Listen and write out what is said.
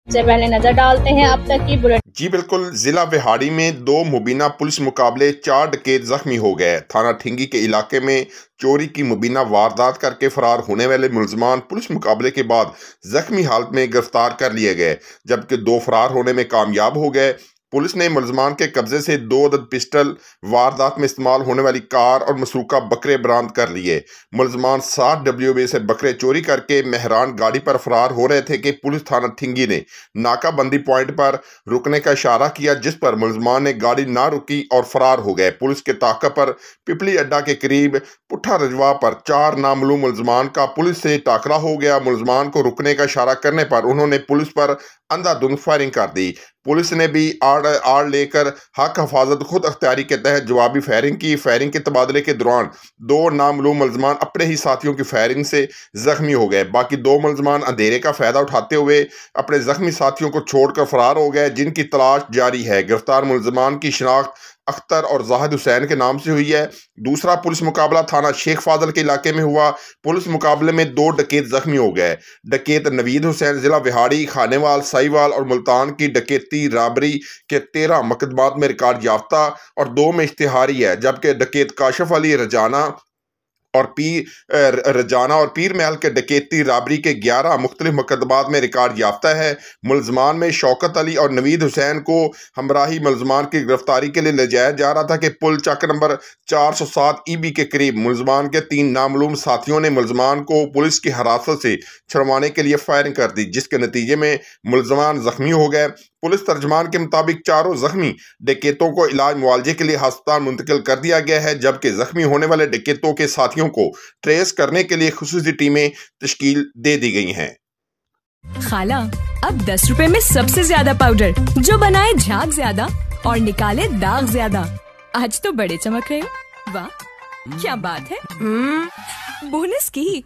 से पहले नजर डालते हैं अब तक की बुलेटिन। जी बिल्कुल, जिला विहाड़ी में 2 मुबीना पुलिस मुकाबले 4 डकैत जख्मी हो गए। थाना ठिंगी के इलाके में चोरी की मुबीना वारदात करके फरार होने वाले मुलजमान पुलिस मुकाबले के बाद जख्मी हालत में गिरफ्तार कर लिए गए, जबकि 2 फरार होने में कामयाब हो गए। पुलिस ने मुलजमान के कब्जे से 2 अदद पिस्टल, वारदात में इस्तेमाल होने वाली कार और मसरूका बकरे बरामद कर लिए। मुलजमान 60 WB से बकरे चोरी करके मेहरान गाड़ी पर फरार हो रहे थे कि पुलिस थाना ठिंगी ने नाकाबंदी पॉइंट पर रुकने का इशारा किया, जिस पर मुलजमान ने गाड़ी ना रुकी और फरार हो गए। पुलिस के ताक़ब पर पिपली अड्डा के करीब पुट्ठा रजवा पर 4 नामालूम मुलजमान का पुलिस से टाकरा हो गया। मुलजमान को रुकने का इशारा करने पर उन्होंने पुलिस पर अंधाधुंध फायरिंग कर दी। पुलिस ने भी आड़ लेकर हक हिफाजत खुद अख्तियारी के तहत जवाबी फायरिंग की। फायरिंग के तबादले के दौरान 2 नामालूम मुलजमान अपने ही साथियों की फायरिंग से जख्मी हो गए। बाकी 2 मुलजमान अंधेरे का फायदा उठाते हुए अपने जख्मी साथियों को छोड़कर फरार हो गए, जिनकी तलाश जारी है। गिरफ्तार मुलजमान की शिनाख्त अख्तर और जाहिद हुसैन के नाम से हुई है। दूसरा पुलिस मुकाबला थाना शेख फाजल के इलाके में हुआ। पुलिस मुकाबले में 2 डकैत जख्मी हो गए। डकैत नवीद हुसैन जिला विहाड़ी, खानेवाल, साहिवाल और मुल्तान की डकैती राबरी के 13 मुकदमात में रिकॉर्ड याफ्ता और 2 में इश्तिहारी है, जबकि डकैत काशिफ अली रजाना और पीर महल के डकैती राबरी के 11 मुख्तलिफ मुकदमात में रिकॉर्ड याफ्ता है। मुलजमान में शौकत अली और नवीद हुसैन को हमराही मुलजमान की गिरफ्तारी के लिए ले जाया जा रहा था कि पुल चक नंबर 407 EB के करीब मुलजमान के 3 नामालूम साथियों ने मुलजमान को पुलिस की हिरासत से छुड़वाने के लिए फायरिंग कर दी, जिसके नतीजे में मुलजमान जख्मी हो गए। पुलिस तर्जमान के मुताबिक चारों जख्मी डकैतों को इलाज मुआवजे के लिए अस्पताल मुंतकिल कर दिया गया है, जबकि जख्मी होने वाले डकैतों के साथियों को ट्रेस करने के लिए खुसूसी टीमें तश्कील दे दी गई हैं। खाला, अब 10 रुपए में सबसे ज्यादा पाउडर, जो बनाए झाग ज्यादा और निकाले दाग ज्यादा। आज तो बड़े चमक रहे हो। वाह, क्या बात है। बोनस की